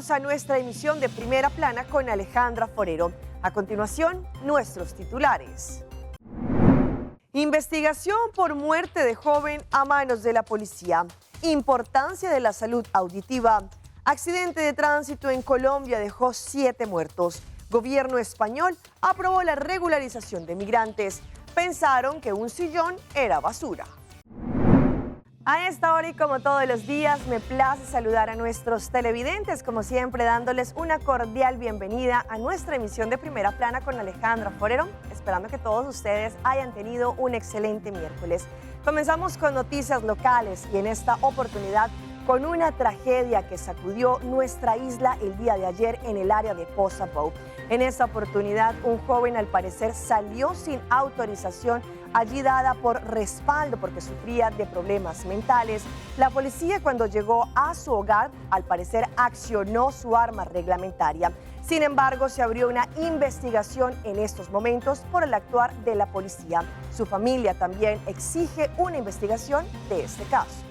Bienvenidos a nuestra emisión de Primera Plana con Alejandra Forero. A continuación, nuestros titulares. Investigación por muerte de joven a manos de la policía. Importancia de la salud auditiva. Accidente de tránsito en Colombia dejó 7 muertos. Gobierno español aprobó la regularización de migrantes. Pensaron que un sillón era basura. A esta hora y como todos los días, me place saludar a nuestros televidentes, como siempre dándoles una cordial bienvenida a nuestra emisión de Primera Plana con Alejandra Forero, esperando que todos ustedes hayan tenido un excelente miércoles. Comenzamos con noticias locales y en esta oportunidad con una tragedia que sacudió nuestra isla el día de ayer en el área de Poza Bow. En esta oportunidad, un joven al parecer salió sin autorización allí dada por respaldo porque sufría de problemas mentales. La policía, cuando llegó a su hogar, al parecer accionó su arma reglamentaria. Sin embargo, se abrió una investigación en estos momentos por el actuar de la policía. Su familia también exige una investigación de este caso.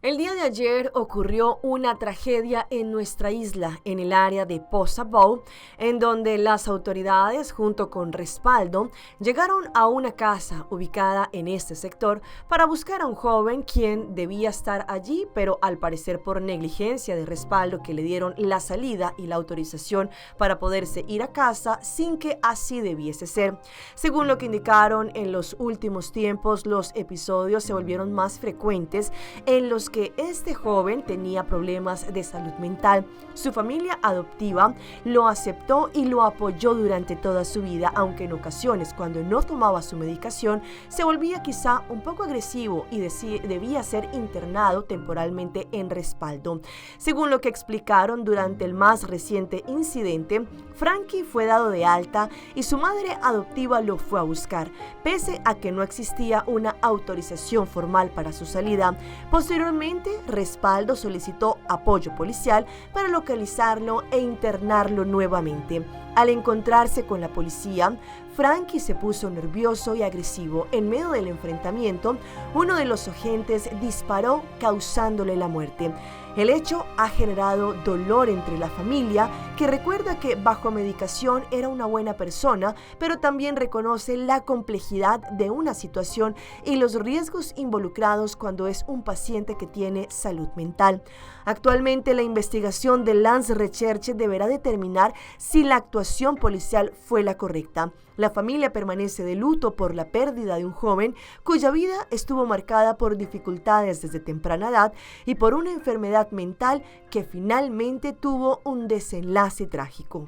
El día de ayer ocurrió una tragedia en nuestra isla, en el área de Poza Bow, en donde las autoridades, junto con respaldo, llegaron a una casa ubicada en este sector para buscar a un joven quien debía estar allí, pero al parecer por negligencia de respaldo que le dieron la salida y la autorización para poderse ir a casa sin que así debiese ser. Según lo que indicaron en los últimos tiempos, los episodios se volvieron más frecuentes en los que este joven tenía problemas de salud mental. Su familia adoptiva lo aceptó y lo apoyó durante toda su vida, aunque en ocasiones, cuando no tomaba su medicación, se volvía quizá un poco agresivo y debía ser internado temporalmente en respaldo. Según lo que explicaron durante el más reciente incidente, Frankie fue dado de alta y su madre adoptiva lo fue a buscar, pese a que no existía una autorización formal para su salida. Posteriormente, Respaldo solicitó apoyo policial para localizarlo e internarlo nuevamente. Al encontrarse con la policía, Frankie se puso nervioso y agresivo. En medio del enfrentamiento, uno de los agentes disparó, causándole la muerte. El hecho ha generado dolor entre la familia, que recuerda que bajo medicación era una buena persona, pero también reconoce la complejidad de una situación y los riesgos involucrados cuando es un paciente que tiene salud mental. Actualmente, la investigación de Lance Recherche deberá determinar si la actuación policial fue la correcta. La familia permanece de luto por la pérdida de un joven cuya vida estuvo marcada por dificultades desde temprana edad y por una enfermedad mental que finalmente tuvo un desenlace trágico.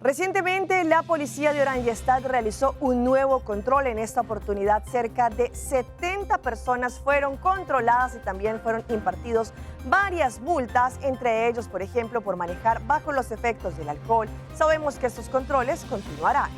Recientemente, la policía de Oranjestad realizó un nuevo control. En esta oportunidad, cerca de 70 personas fueron controladas y también fueron impartidos varias multas, entre ellos, por ejemplo, por manejar bajo los efectos del alcohol. Sabemos que estos controles continuarán.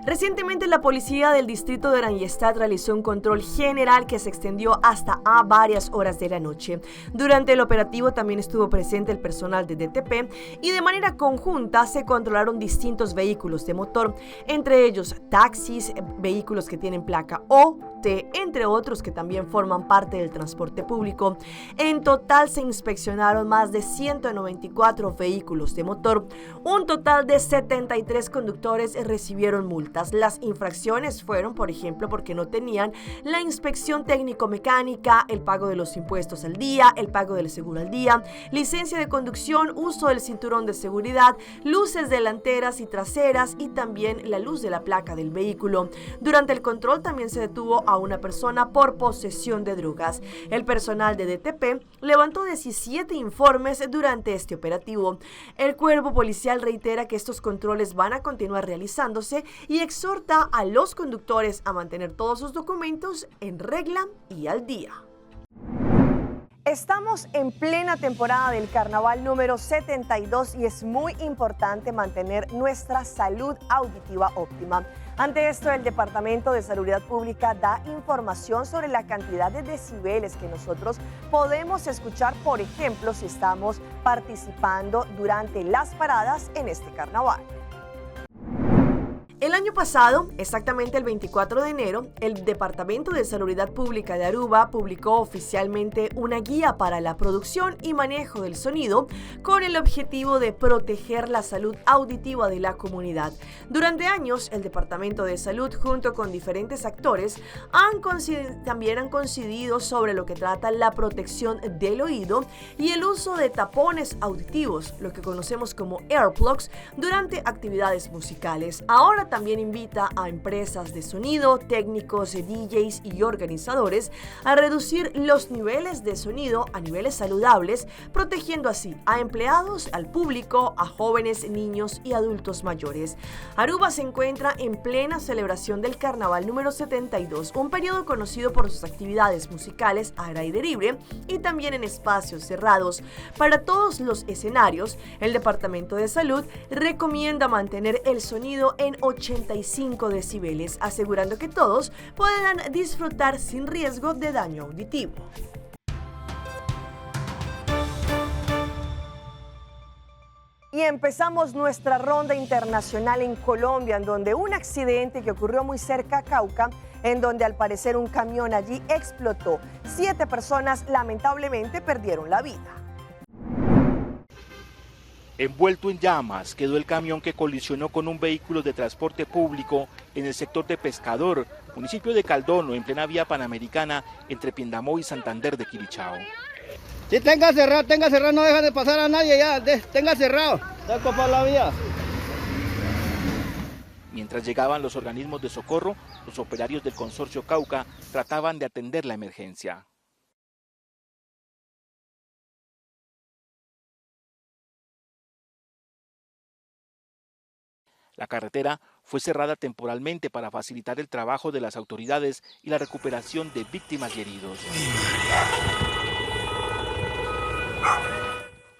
Recientemente, la policía del distrito de Oranjestad realizó un control general que se extendió hasta a varias horas de la noche. Durante el operativo también estuvo presente el personal de DTP y de manera conjunta se controlaron distintos vehículos de motor, entre ellos taxis, vehículos que tienen placa O, entre otros que también forman parte del transporte público. En total se inspeccionaron más de 194 vehículos de motor. Un total de 73 conductores recibieron multas. Las infracciones fueron, por ejemplo, porque no tenían la inspección técnico-mecánica, el pago de los impuestos al día, el pago del seguro al día, licencia de conducción, uso del cinturón de seguridad, luces delanteras y traseras y también la luz de la placa del vehículo. Durante el control también se detuvo a una persona por posesión de drogas. El personal de DTP levantó 17 informes durante este operativo. El cuerpo policial reitera que estos controles van a continuar realizándose y exhorta a los conductores a mantener todos sus documentos en regla y al día. Estamos en plena temporada del carnaval número 72 y es muy importante mantener nuestra salud auditiva óptima. Ante esto, el Departamento de Salubridad Pública da información sobre la cantidad de decibeles que nosotros podemos escuchar, por ejemplo, si estamos participando durante las paradas en este carnaval. El año pasado, exactamente el 24 de enero, el Departamento de Salubridad Pública de Aruba publicó oficialmente una guía para la producción y manejo del sonido con el objetivo de proteger la salud auditiva de la comunidad. Durante años, el Departamento de Salud, junto con diferentes actores, también han coincidido sobre lo que trata la protección del oído y el uso de tapones auditivos, lo que conocemos como earplugs, durante actividades musicales. Ahora también invita a empresas de sonido, técnicos, DJs y organizadores a reducir los niveles de sonido a niveles saludables, protegiendo así a empleados, al público, a jóvenes, niños y adultos mayores. Aruba se encuentra en plena celebración del Carnaval número 72, un periodo conocido por sus actividades musicales al aire libre y también en espacios cerrados. Para todos los escenarios, el Departamento de Salud recomienda mantener el sonido en 85 decibeles, asegurando que todos puedan disfrutar sin riesgo de daño auditivo. Y empezamos nuestra ronda internacional en Colombia, en donde un accidente que ocurrió muy cerca a Cauca, en donde al parecer un camión allí explotó. 7 personas lamentablemente perdieron la vida. Envuelto en llamas quedó el camión que colisionó con un vehículo de transporte público en el sector de Pescador, municipio de Caldono, en plena vía panamericana entre Piendamó y Santander de Quilichao. Sí, tenga cerrado, no deja de pasar a nadie ya, tenga cerrado, está copada la vía. Mientras llegaban los organismos de socorro, los operarios del consorcio Cauca trataban de atender la emergencia. La carretera fue cerrada temporalmente para facilitar el trabajo de las autoridades y la recuperación de víctimas y heridos.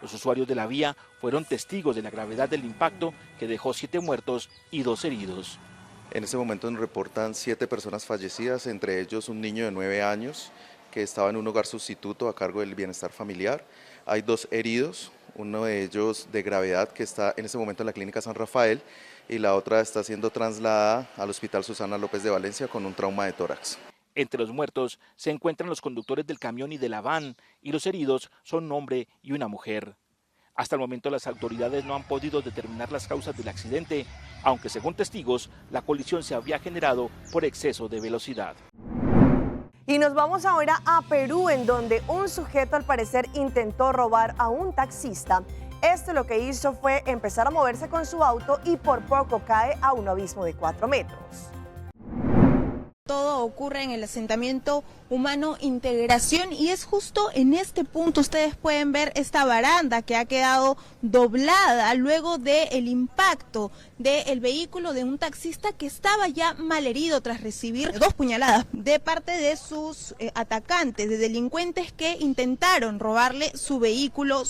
Los usuarios de la vía fueron testigos de la gravedad del impacto que dejó 7 muertos y 2 heridos. En este momento nos reportan 7 personas fallecidas, entre ellos un niño de 9 años que estaba en un hogar sustituto a cargo del bienestar familiar. Hay 2 heridos, uno de ellos de gravedad que está en este momento en la clínica San Rafael y la otra está siendo trasladada al Hospital Susana López de Valencia con un trauma de tórax. Entre los muertos se encuentran los conductores del camión y de la van, y los heridos son un hombre y una mujer. Hasta el momento las autoridades no han podido determinar las causas del accidente, aunque según testigos la colisión se había generado por exceso de velocidad. Y nos vamos ahora a Perú, en donde un sujeto al parecer intentó robar a un taxista. Lo que hizo fue empezar a moverse con su auto y por poco cae a un abismo de 4 metros. Todo ocurre en el asentamiento humano Integración y es justo en este punto. Ustedes pueden ver esta baranda que ha quedado doblada luego del impacto del vehículo de un taxista que estaba ya malherido tras recibir 2 puñaladas de parte de sus atacantes, de delincuentes que intentaron robarle su vehículo.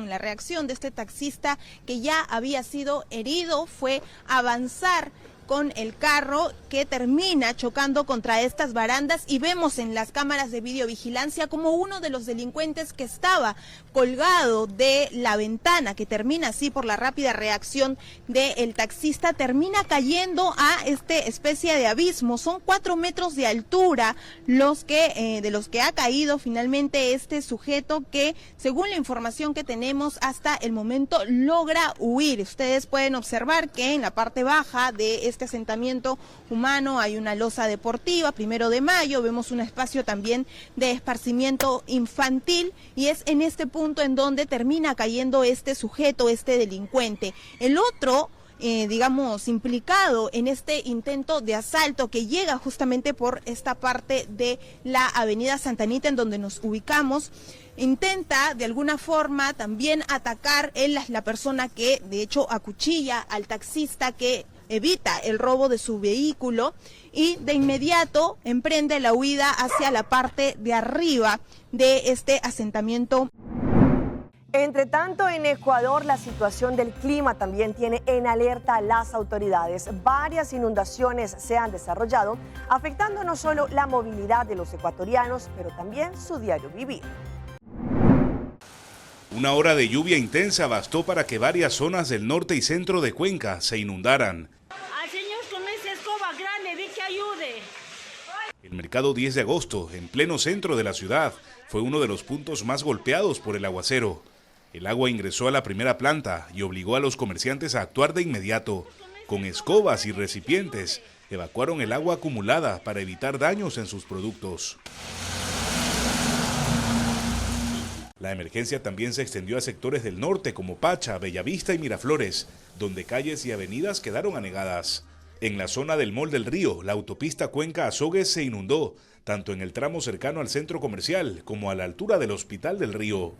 La reacción de este taxista que ya había sido herido fue avanzar con el carro que termina chocando contra estas barandas y vemos en las cámaras de videovigilancia como uno de los delincuentes que estaba colgado de la ventana, que termina así por la rápida reacción del taxista, termina cayendo a esta especie de abismo. Son 4 metros de altura de los que ha caído finalmente este sujeto que, según la información que tenemos hasta el momento, logra huir. Ustedes pueden observar que en la parte baja de este asentamiento humano hay una losa deportiva, 1 de Mayo, vemos un espacio también de esparcimiento infantil y es en este punto en donde termina cayendo este sujeto, este delincuente. El otro implicado en este intento de asalto que llega justamente por esta parte de la avenida Santa Anita en donde nos ubicamos, intenta de alguna forma también atacar. Él es la persona que de hecho acuchilla al taxista, que evita el robo de su vehículo y de inmediato emprende la huida hacia la parte de arriba de este asentamiento. Entre tanto, en Ecuador, la situación del clima también tiene en alerta a las autoridades. Varias inundaciones se han desarrollado, afectando no solo la movilidad de los ecuatorianos, pero también su diario vivir. Una hora de lluvia intensa bastó para que varias zonas del norte y centro de Cuenca se inundaran. El mercado 10 de agosto, en pleno centro de la ciudad, fue uno de los puntos más golpeados por el aguacero. El agua ingresó a la primera planta y obligó a los comerciantes a actuar de inmediato. Con escobas y recipientes, evacuaron el agua acumulada para evitar daños en sus productos. La emergencia también se extendió a sectores del norte como Pacha, Bellavista y Miraflores, donde calles y avenidas quedaron anegadas. En la zona del Mall del Río, la autopista Cuenca-Azogues se inundó, tanto en el tramo cercano al centro comercial como a la altura del Hospital del Río.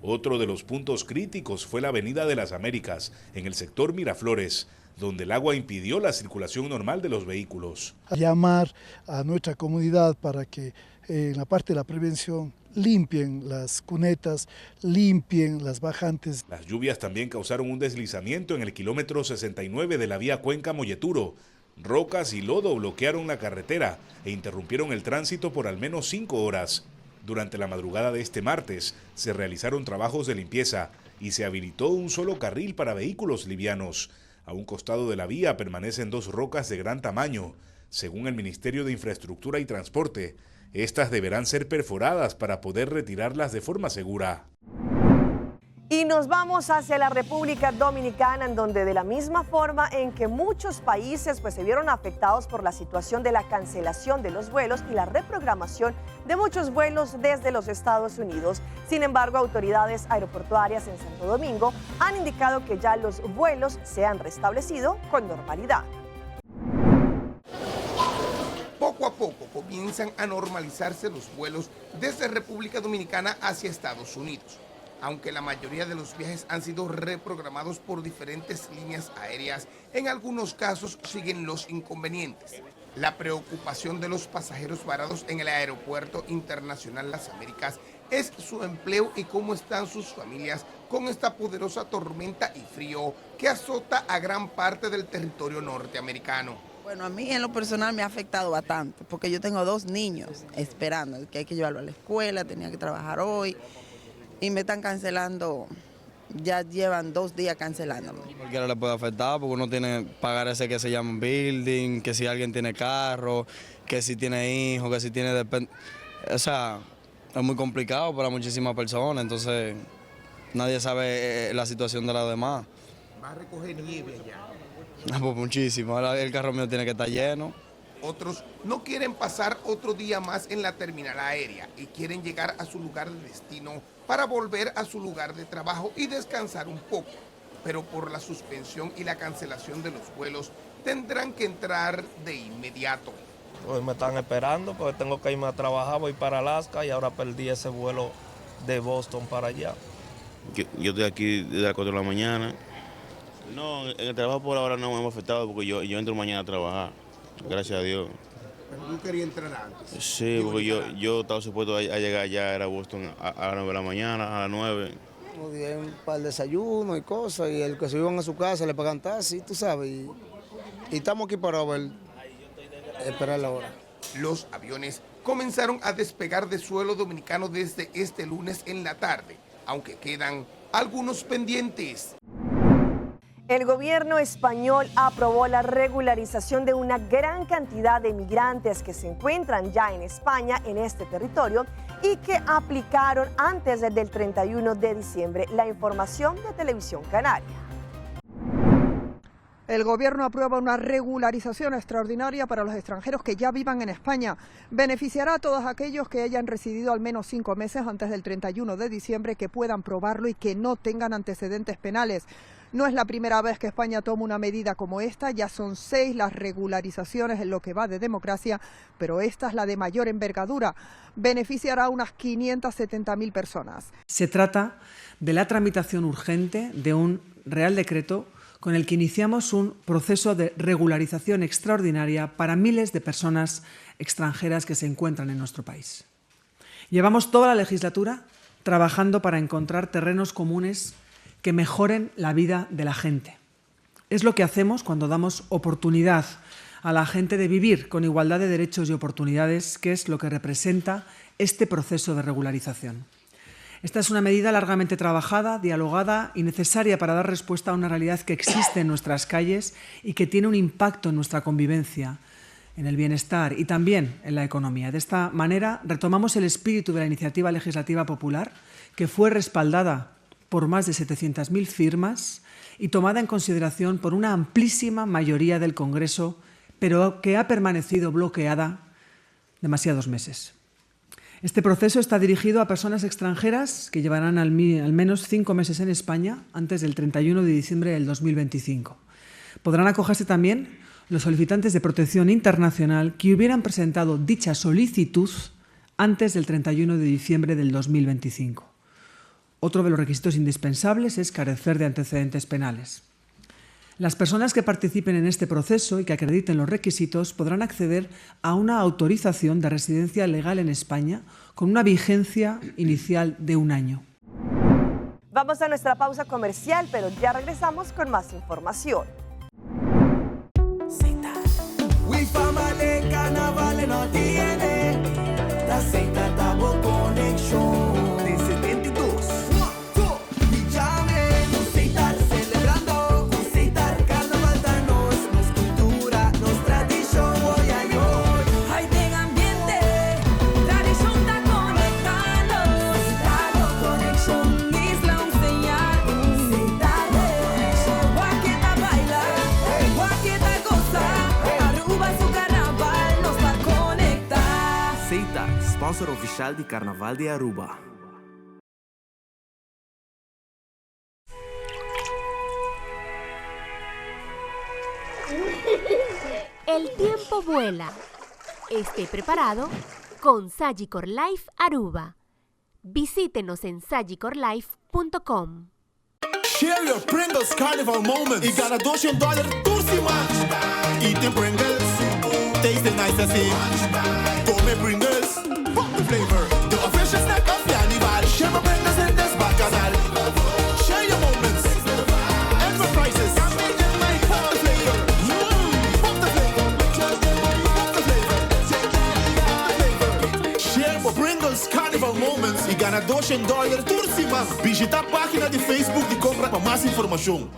Otro de los puntos críticos fue la Avenida de las Américas, en el sector Miraflores, donde el agua impidió la circulación normal de los vehículos. Llamar a nuestra comunidad para que en la parte de la prevención limpien las cunetas, limpien las bajantes. Las lluvias también causaron un deslizamiento en el kilómetro 69 de la vía Cuenca-Molleturo. Rocas y lodo bloquearon la carretera e interrumpieron el tránsito por al menos 5 horas. Durante la madrugada de este martes se realizaron trabajos de limpieza y se habilitó un solo carril para vehículos livianos. A un costado de la vía permanecen 2 rocas de gran tamaño. Según el Ministerio de Infraestructura y Transporte, estas deberán ser perforadas para poder retirarlas de forma segura. Y nos vamos hacia la República Dominicana, en donde de la misma forma en que muchos países se vieron afectados por la situación de la cancelación de los vuelos y la reprogramación de muchos vuelos desde los Estados Unidos. Sin embargo, autoridades aeroportuarias en Santo Domingo han indicado que ya los vuelos se han restablecido con normalidad. Poco a poco comienzan a normalizarse los vuelos desde República Dominicana hacia Estados Unidos. Aunque la mayoría de los viajes han sido reprogramados por diferentes líneas aéreas, en algunos casos siguen los inconvenientes. La preocupación de los pasajeros varados en el Aeropuerto Internacional Las Américas es su empleo y cómo están sus familias con esta poderosa tormenta y frío que azota a gran parte del territorio norteamericano. Bueno, a mí en lo personal me ha afectado bastante, porque yo tengo 2 niños esperando, que hay que llevarlo a la escuela, tenía que trabajar hoy, y me están cancelando, ya llevan 2 días cancelándome. Cualquiera le puede afectar, porque uno tiene que pagar ese que se llama building, que si alguien tiene carro, que si tiene hijos, que si tiene... O sea, es muy complicado para muchísimas personas, entonces nadie sabe la situación de las demás. ¿Va a recoger nieve allá? Pues muchísimo, ahora el carro mío tiene que estar lleno. Otros no quieren pasar otro día más en la terminal aérea y quieren llegar a su lugar de destino para volver a su lugar de trabajo y descansar un poco. Pero por la suspensión y la cancelación de los vuelos tendrán que entrar de inmediato. Pues me están esperando porque tengo que irme a trabajar, voy para Alaska y ahora perdí ese vuelo de Boston para allá. Yo estoy aquí desde las 4 de la mañana. No, en el trabajo por ahora no me hemos afectado porque yo entro mañana a trabajar, gracias a Dios. ¿Pero tú querías entrar antes? Sí, porque yo estaba supuesto a llegar ya a Boston a las 9 de la mañana, a las 9. Un par de desayunos y cosas, y el que se iban a su casa le pagan taxi, tú sabes, y estamos aquí para esperar la hora. Los aviones comenzaron a despegar de suelo dominicano desde este lunes en la tarde, aunque quedan algunos pendientes. El gobierno español aprobó la regularización de una gran cantidad de migrantes que se encuentran ya en España, en este territorio, y que aplicaron antes del 31 de diciembre. La información de Televisión Canaria. El gobierno aprueba una regularización extraordinaria para los extranjeros que ya vivan en España. Beneficiará a todos aquellos que hayan residido al menos 5 meses antes del 31 de diciembre, que puedan probarlo y que no tengan antecedentes penales. No es la primera vez que España toma una medida como esta, ya son 6 las regularizaciones en lo que va de democracia, pero esta es la de mayor envergadura. Beneficiará a unas 570.000 personas. Se trata de la tramitación urgente de un Real Decreto con el que iniciamos un proceso de regularización extraordinaria para miles de personas extranjeras que se encuentran en nuestro país. Llevamos toda la legislatura trabajando para encontrar terrenos comunes que mejoren la vida de la gente. Es lo que hacemos cuando damos oportunidad a la gente de vivir con igualdad de derechos y oportunidades, que es lo que representa este proceso de regularización. Esta es una medida largamente trabajada, dialogada y necesaria para dar respuesta a una realidad que existe en nuestras calles y que tiene un impacto en nuestra convivencia. en el bienestar y también en la economía. De esta manera retomamos el espíritu de la iniciativa legislativa popular, que fue respaldada por más de 700.000 firmas y tomada en consideración por una amplísima mayoría del Congreso, pero que ha permanecido bloqueada demasiados meses. Este proceso está dirigido a personas extranjeras que llevarán al menos 5 meses en España antes del 31 de diciembre del 2025. Podrán acogerse también los solicitantes de protección internacional que hubieran presentado dicha solicitud antes del 31 de diciembre del 2025. Otro de los requisitos indispensables es carecer de antecedentes penales. Las personas que participen en este proceso y que acrediten los requisitos podrán acceder a una autorización de residencia legal en España con una vigencia inicial de 1 año. Vamos a nuestra pausa comercial, pero ya regresamos con más información. Fama de carnaval no tiene la Zeta Tabo Connection de 72. Y llamen, Zeta celebrando, Zeta carnaval danos, nos cultura, nos tradición, hoy ay hoy. Hay de ambiente, tradición está conectando. Zeta Connection, isla un señal. Zeta Connection, Guaqueta baila, Guaqueta goza. Zeta, sponsor oficial de Carnaval de Aruba. El tiempo vuela. Esté preparado con Sagicor Life Aruba. Visítenos en sagicorlife.com. Share your Pringles Carnival moments y gana $200 Turcima. Eating Pringles, tasting nice así. Come Pringles, fuck the flavor. The official snack of Carnival. Share my Pringles en Desbacanal. Share your moments and for prices. Fuck the flavor. Fuck the flavor. Fuck the flavor. Share my Pringles Carnival moments y gana $200 Turcima. Visita a página de Facebook de compra para más información.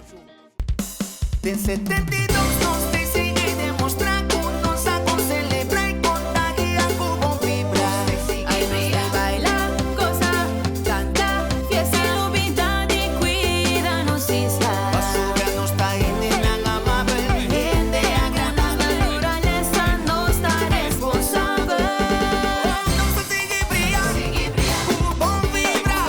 De 72 nos dicen y demuestran con nos con celebrar y contagiar como vibra. Hay ría, baila, goza, canta, fiesta, vida y cuídanos isla. Basura no está en la amable. Gente agradable, la naturaleza no está responsable. No se sigue brillando, como vibra.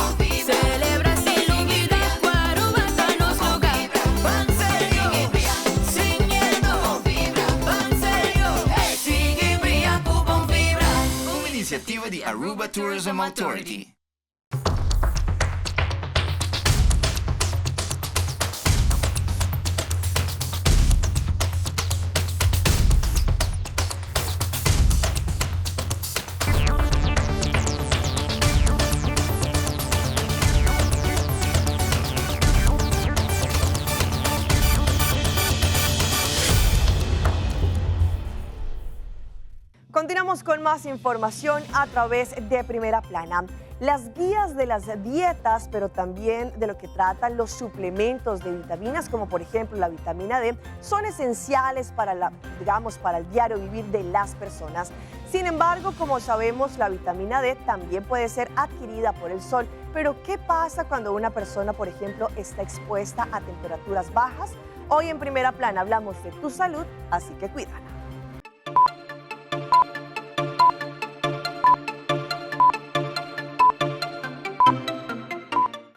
Celebra sin olvidar, Aruba está nos lugar. Van serio, sin miedo, van serio. Sigue brillando con vibra. Una iniciativa de Aruba Tourism Authority. Continuamos con más información a través de Primera Plana. Las guías de las dietas, pero también de lo que tratan los suplementos de vitaminas, como por ejemplo la vitamina D, son esenciales para para el diario vivir de las personas. Sin embargo, como sabemos, la vitamina D también puede ser adquirida por el sol. Pero ¿qué pasa cuando una persona, por ejemplo, está expuesta a temperaturas bajas? Hoy en Primera Plana hablamos de tu salud, así que cuídala.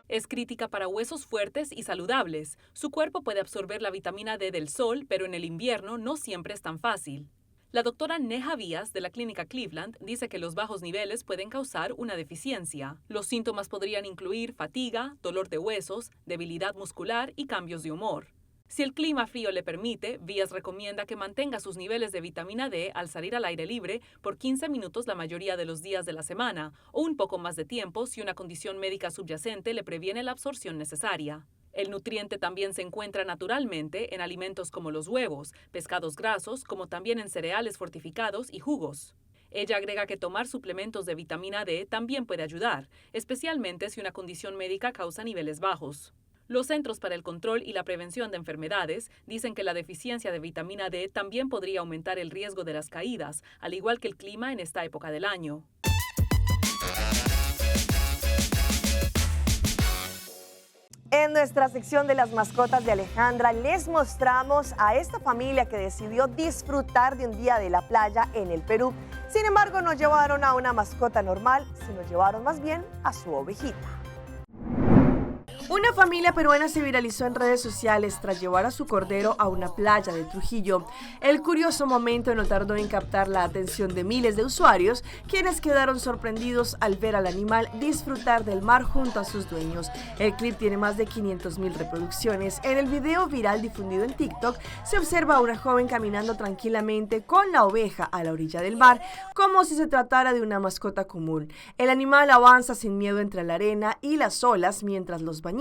Es crítica para huesos fuertes y saludables. Su cuerpo puede absorber la vitamina D del sol, pero en el invierno no siempre es tan fácil. La doctora Neha Vías, de la Clínica Cleveland, dice que los bajos niveles pueden causar una deficiencia. Los síntomas podrían incluir fatiga, dolor de huesos, debilidad muscular y cambios de humor. Si el clima frío le permite, Vías recomienda que mantenga sus niveles de vitamina D al salir al aire libre por 15 minutos la mayoría de los días de la semana, o un poco más de tiempo si una condición médica subyacente le previene la absorción necesaria. El nutriente también se encuentra naturalmente en alimentos como los huevos, pescados grasos, como también en cereales fortificados y jugos. Ella agrega que tomar suplementos de vitamina D también puede ayudar, especialmente si una condición médica causa niveles bajos. Los Centros para el Control y la Prevención de Enfermedades dicen que la deficiencia de vitamina D también podría aumentar el riesgo de las caídas, al igual que el clima en esta época del año. En nuestra sección de las mascotas de Alejandra les mostramos a esta familia que decidió disfrutar de un día de la playa en el Perú. Sin embargo, no llevaron a una mascota normal, sino llevaron más bien a su ovejita. Una familia peruana se viralizó en redes sociales tras llevar a su cordero a una playa de Trujillo. El curioso momento no tardó en captar la atención de miles de usuarios, quienes quedaron sorprendidos al ver al animal disfrutar del mar junto a sus dueños. El clip tiene más de 500,000 reproducciones. En el video viral difundido en TikTok, se observa a una joven caminando tranquilamente con la oveja a la orilla del mar, como si se tratara de una mascota común. El animal avanza sin miedo entre la arena y las olas mientras los bañistas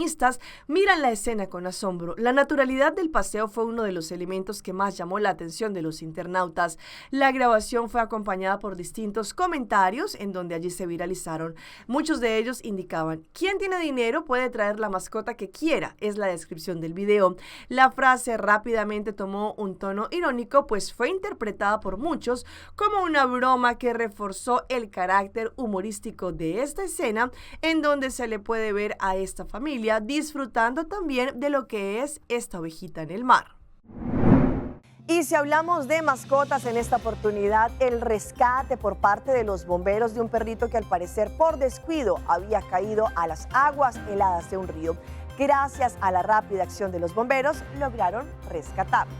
miran la escena con asombro. La naturalidad del paseo fue uno de los elementos que más llamó la atención de los internautas. La grabación fue acompañada por distintos comentarios en donde allí se viralizaron. Muchos de ellos indicaban: "Quien tiene dinero puede traer la mascota que quiera", es la descripción del video. La frase rápidamente tomó un tono irónico, pues fue interpretada por muchos como una broma que reforzó el carácter humorístico de esta escena, en donde se le puede ver a esta familia disfrutando también de lo que es esta ovejita en el mar. Y si hablamos de mascotas en esta oportunidad, el rescate por parte de los bomberos de un perrito que al parecer por descuido había caído a las aguas heladas de un río. Gracias a la rápida acción de los bomberos, lograron rescatarlo.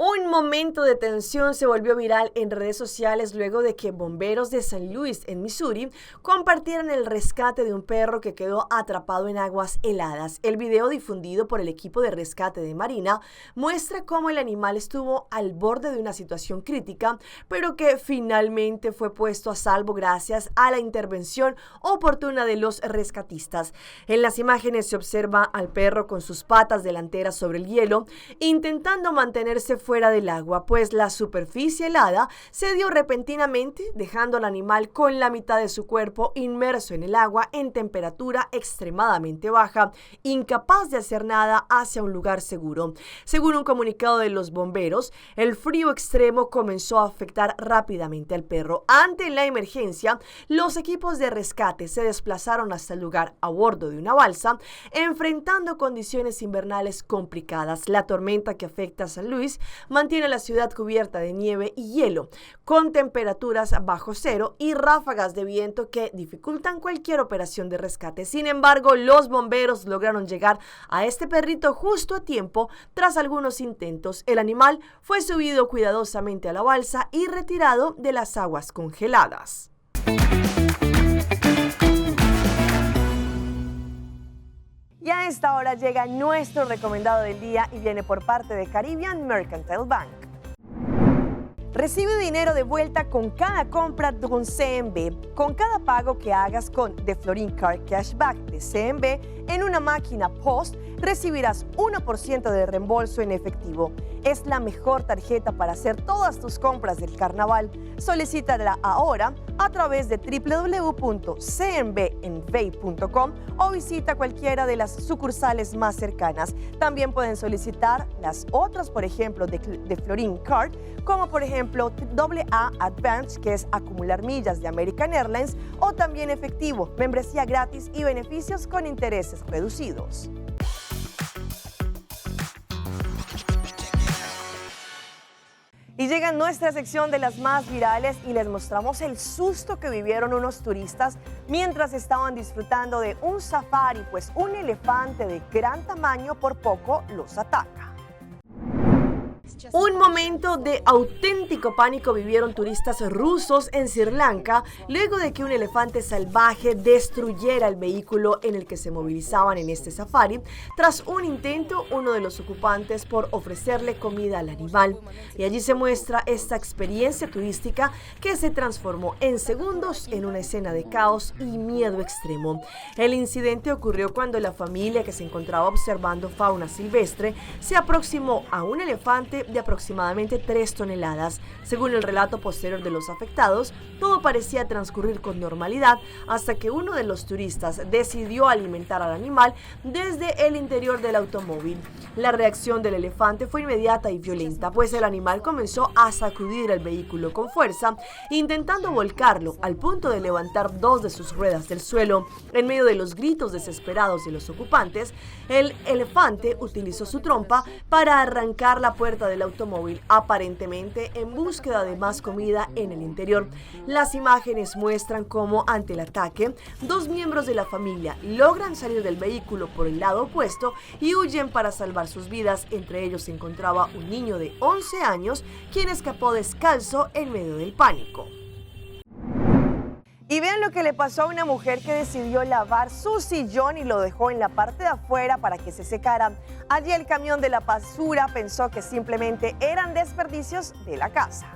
Un momento de tensión se volvió viral en redes sociales luego de que bomberos de St. Louis, en Missouri, compartieran el rescate de un perro que quedó atrapado en aguas heladas. El video difundido por el equipo de rescate de Marina muestra cómo el animal estuvo al borde de una situación crítica, pero que finalmente fue puesto a salvo gracias a la intervención oportuna de los rescatistas. En las imágenes se observa al perro con sus patas delanteras sobre el hielo, intentando mantenerse fuera del agua, pues la superficie helada se dio repentinamente, dejando al animal con la mitad de su cuerpo inmerso en el agua en temperatura extremadamente baja, incapaz de hacer nada hacia un lugar seguro. Según un comunicado de los bomberos, el frío extremo comenzó a afectar rápidamente al perro. Ante la emergencia, los equipos de rescate se desplazaron hasta el lugar a bordo de una balsa, enfrentando condiciones invernales complicadas. La tormenta que afecta a San Luis mantiene la ciudad cubierta de nieve y hielo, con temperaturas bajo cero y ráfagas de viento que dificultan cualquier operación de rescate. Sin embargo, los bomberos lograron llegar a este perrito justo a tiempo. Tras algunos intentos, el animal fue subido cuidadosamente a la balsa y retirado de las aguas congeladas. Y a esta hora llega nuestro recomendado del día y viene por parte de Caribbean Mercantile Bank. Recibe dinero de vuelta con cada compra con CMB. Con cada pago que hagas con The Florin Card Cashback de CMB en una máquina POS, recibirás 1% de reembolso en efectivo. Es la mejor tarjeta para hacer todas tus compras del carnaval. Solicítala ahora a través de www.cmbenvey.com o visita cualquiera de las sucursales más cercanas. También pueden solicitar las otras, por ejemplo, de Florin Card, como por ejemplo AA Advance, que es acumular millas de American Airlines, o también efectivo, membresía gratis y beneficios con intereses reducidos. Y llega nuestra sección de las más virales y les mostramos el susto que vivieron unos turistas mientras estaban disfrutando de un safari, pues un elefante de gran tamaño por poco los ataca. Un momento de auténtico pánico vivieron turistas rusos en Sri Lanka luego de que un elefante salvaje destruyera el vehículo en el que se movilizaban en este safari tras un intento uno de los ocupantes por ofrecerle comida al animal. Y allí se muestra esta experiencia turística que se transformó en segundos en una escena de caos y miedo extremo. El incidente ocurrió cuando la familia que se encontraba observando fauna silvestre se aproximó a un elefante de aproximadamente 3 toneladas. Según el relato posterior de los afectados, todo parecía transcurrir con normalidad hasta que uno de los turistas decidió alimentar al animal desde el interior del automóvil. La reacción del elefante fue inmediata y violenta, pues el animal comenzó a sacudir el vehículo con fuerza, intentando volcarlo al punto de levantar 2 de sus ruedas del suelo. En medio de los gritos desesperados de los ocupantes, el elefante utilizó su trompa para arrancar la puerta del automóvil, aparentemente en búsqueda de más comida en el interior. Las imágenes muestran cómo, ante el ataque, 2 miembros de la familia logran salir del vehículo por el lado opuesto y huyen para salvar sus vidas. Entre ellos se encontraba un niño de 11 años, quien escapó descalzo en medio del pánico. Y vean lo que le pasó a una mujer que decidió lavar su sillón y lo dejó en la parte de afuera para que se secara. Allí el camión de la basura pensó que simplemente eran desperdicios de la casa.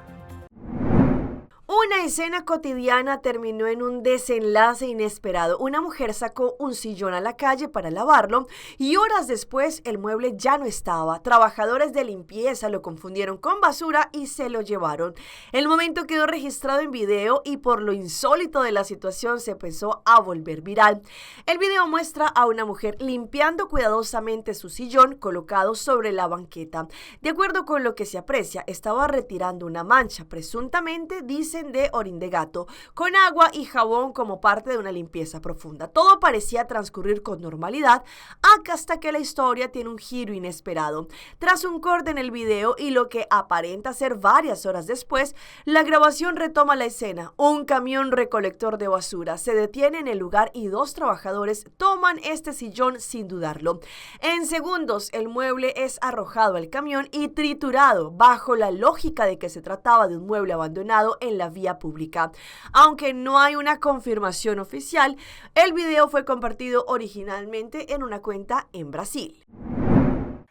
Una escena cotidiana terminó en un desenlace inesperado. Una mujer sacó un sillón a la calle para lavarlo y horas después el mueble ya no estaba. Trabajadores de limpieza lo confundieron con basura y se lo llevaron. El momento quedó registrado en video y por lo insólito de la situación se empezó a volver viral. El video muestra a una mujer limpiando cuidadosamente su sillón colocado sobre la banqueta. De acuerdo con lo que se aprecia, estaba retirando una mancha, presuntamente, dicen, de orín de gato, con agua y jabón como parte de una limpieza profunda. Todo parecía transcurrir con normalidad hasta que la historia tiene un giro inesperado. Tras un corte en el video y lo que aparenta ser varias horas después, la grabación retoma la escena. Un camión recolector de basura se detiene en el lugar y 2 trabajadores toman este sillón sin dudarlo. En segundos, el mueble es arrojado al camión y triturado bajo la lógica de que se trataba de un mueble abandonado en la vía pública. Aunque no hay una confirmación oficial, el video fue compartido originalmente en una cuenta en Brasil.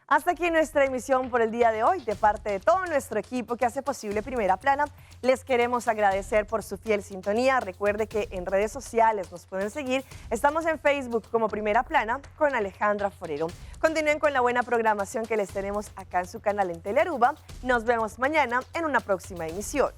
Hasta aquí nuestra emisión por el día de hoy. De parte de todo nuestro equipo que hace posible Primera Plana, les queremos agradecer por su fiel sintonía. Recuerde que en redes sociales nos pueden seguir. Estamos en Facebook como Primera Plana con Alejandra Forero. Continúen con la buena programación que les tenemos acá en su canal en Telearuba. Nos vemos mañana en una próxima emisión.